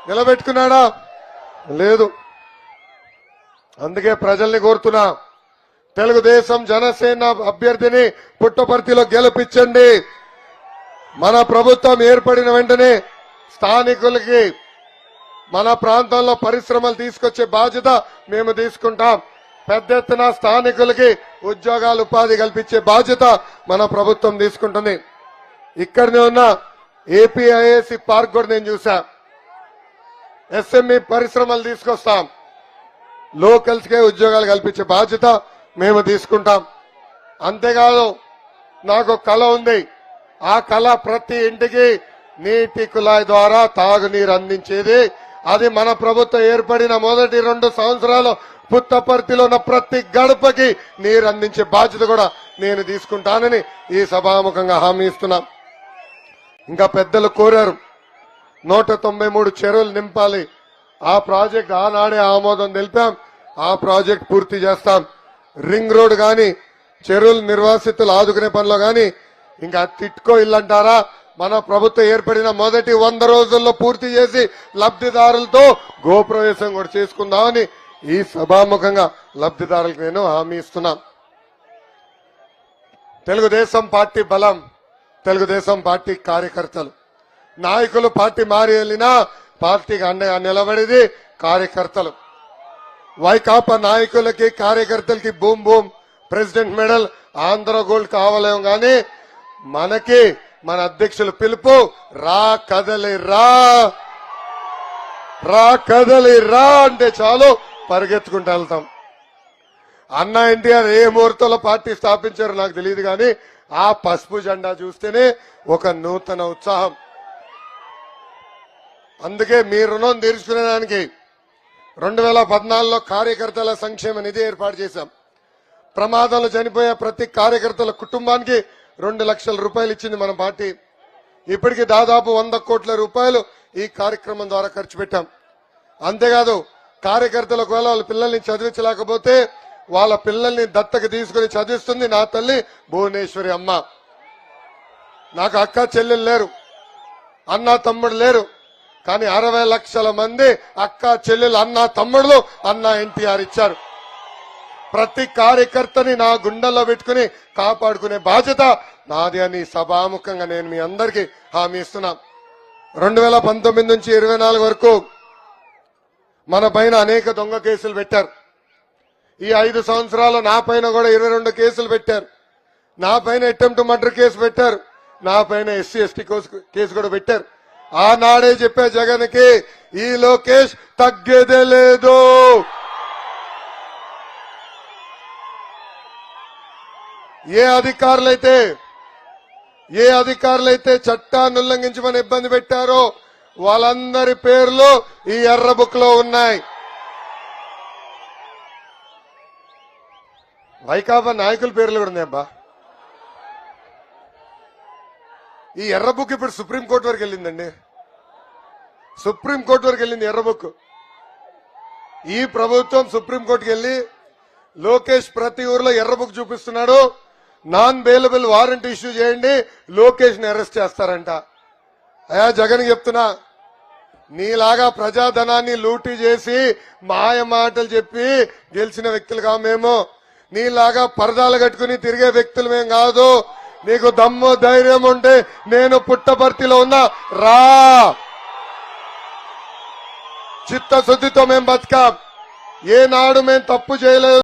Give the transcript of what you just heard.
నిలబెట్టుకున్నాడా? లేదు. అందుకే ప్రజల్ని కోరుతున్నా, తెలుగుదేశం జనసేన అభ్యర్థిని పుట్టపర్తిలో గెలిపించండి. మన ప్రభుత్వం ఏర్పడిన వెంటనే స్థానికులకి మన ప్రాంతంలో పరిశ్రమలు తీసుకొచ్చే బాధ్యత మేము తీసుకుంటాం. పెద్ద ఎత్తున స్థానికులకి ఉద్యోగాలు ఉపాధి కల్పించే బాధ్యత మన ప్రభుత్వం తీసుకుంటుంది. ఇక్కడనే ఉన్న ఏపీఐఏసి పార్క్ కూడా నేను చూసా. ఎస్ఎంఈ పరిశ్రమలు తీసుకొస్తాం. లోకల్స్ కే ఉద్యోగాలు కల్పించే బాధ్యత మేము తీసుకుంటాం. అంతేకాదు, నాకు కళ ఉంది. ఆ కళ ప్రతి ఇంటికి నీటి కుళాయి ద్వారా తాగునీరు అందించేది. అది మన ప్రభుత్వం ఏర్పడిన మొదటి 2 సంవత్సరాలు పుట్టపర్తిలో ఉన్న ప్రతి గడపకి నీరు అందించే బాధ్యత కూడా నేను తీసుకుంటానని ఈ సభాముఖంగా హామీ ఇస్తున్నా. ఇంకా పెద్దలు కోరారు, 193 చెరువులు నింపాలి. ఆ ప్రాజెక్ట్ ఆనాడే ఆమోదం తెలిపాం. ఆ ప్రాజెక్ట్ పూర్తి చేస్తాం. రింగ్ రోడ్ గాని, చెరువులు నిర్వాసితులు ఆదుకునే పనిలో గాని, ఇంకా టిట్కో ఇల్లు అంటారా, మన ప్రభుత్వం ఏర్పడిన మొదటి 100 రోజుల్లో పూర్తి చేసి లబ్ధిదారులతో గోప్రవేశం కూడా చేసుకుందామని ఈ సభాముఖంగా లబ్ధిదారులకు నేను హామీ ఇస్తున్నా. తెలుగుదేశం పార్టీ బలం, తెలుగుదేశం పార్టీ కార్యకర్తలు. నాయకులు పార్టీ మారి వెళ్ళినా పార్టీకి అండగా నిలబడేది కార్యకర్తలు. వైకాపా నాయకులకి కార్యకర్తలకి boom boom president medal Andhra gold కావాలేమో గాని మనకి మన అధ్యక్షులు పిలుపు, రా కదలి రా, రా కదలి రా అంటే చాలు పరిగెత్తుకుంటూ వెళ్తాం. అన్న ఎన్టీఆర్ ఏ ముహూర్తంలో పార్టీ స్థాపించారో నాకు తెలియదు కానీ ఆ పసుపు జెండా చూస్తేనే ఒక నూతన ఉత్సాహం. అందుకే మీ రుణం తీర్చుకునేదానికి 2014లో కార్యకర్తల సంక్షేమ నిధి ఏర్పాటు చేశాం. ప్రమాదంలో చనిపోయే ప్రతి కార్యకర్తల కుటుంబానికి 2 లక్షల రూపాయలు ఇచ్చింది మన పార్టీ. ఇప్పటికి దాదాపు 100 కోట్ల రూపాయలు ఈ కార్యక్రమం ద్వారా ఖర్చు పెట్టాం. అంతేకాదు, కార్యకర్తలకు వాళ్ళ పిల్లల్ని చదివించలేకపోతే వాళ్ళ పిల్లల్ని దత్తకు తీసుకుని చదివిస్తుంది నా తల్లి భువనేశ్వరి అమ్మ. నాకు అక్క చెల్లెలు లేరు, అన్న తమ్ముడు లేరు, కానీ 60 లక్షల మంది అక్క చెల్లెలు అన్న తమ్ముళ్ళు అన్న ఎన్టీఆర్ ఇచ్చారు. ప్రతి కార్యకర్తని నా గుండెల్లో పెట్టుకుని కాపాడుకునే బాధ్యత నాది అని సభాముఖంగా నేను మీ అందరికీ హామీ ఇస్తున్నా. 2019 నుంచి 24 వరకు మన పైన అనేక దొంగ కేసులు పెట్టారు. ఈ 5 సంవత్సరాలు నా పైన కూడా 22 కేసులు పెట్టారు. నా పైన అటెంప్ట్ మర్డర్ కేసు పెట్టారు. నా పైన ఎస్సీ ఎస్టీ కేసు కూడా పెట్టారు. ఆనాడే చెప్పే జగన్కి, ఈ లోకేష్ తగ్గేదే లేదు. ఏ అధికారులైతే చట్టాన్ని ఉల్లంఘించమని ఇబ్బంది పెట్టారో వాళ్ళందరి పేర్లు ఈ ఎర్ర బుక్ లో ఉన్నాయి. వైకాపా నాయకుల పేర్లు కూడా ఉన్నాయబ్బా. ఈ ఎర్ర బుక్ ఇప్పుడు సుప్రీంకోర్టు వరకు వెళ్ళిందండి. సుప్రీంకోర్టు వరకు వెళ్ళింది ఎర్ర బుక్. ఈ ప్రభుత్వం సుప్రీంకోర్టుకి వెళ్ళి లోకేష్ ప్రతి ఊర్లో ఎర్ర బుక్ చూపిస్తున్నాడు, నాన్ బెయిలబుల్ వారెంట్ ఇష్యూ చేయండి, లోకేష్ ని అరెస్ట్ చేస్తారంట. అయా జగన్ చెప్తున్నా, నీలాగా ప్రజాధనాన్ని లూటీ చేసి మాయ మాటలు చెప్పి గెలిచిన వ్యక్తులుగా మేము, నీలాగా పరదాలు కట్టుకుని తిరిగే వ్యక్తులు మేము కాదు. నీకు దమ్ము ధైర్యం ఉంటే నేను పుట్టపర్తిలో ఉన్నా రా, చిత్తశుద్ధితో మేము బతికాం. ఏనాడు మేము తప్పు చేయలేదు.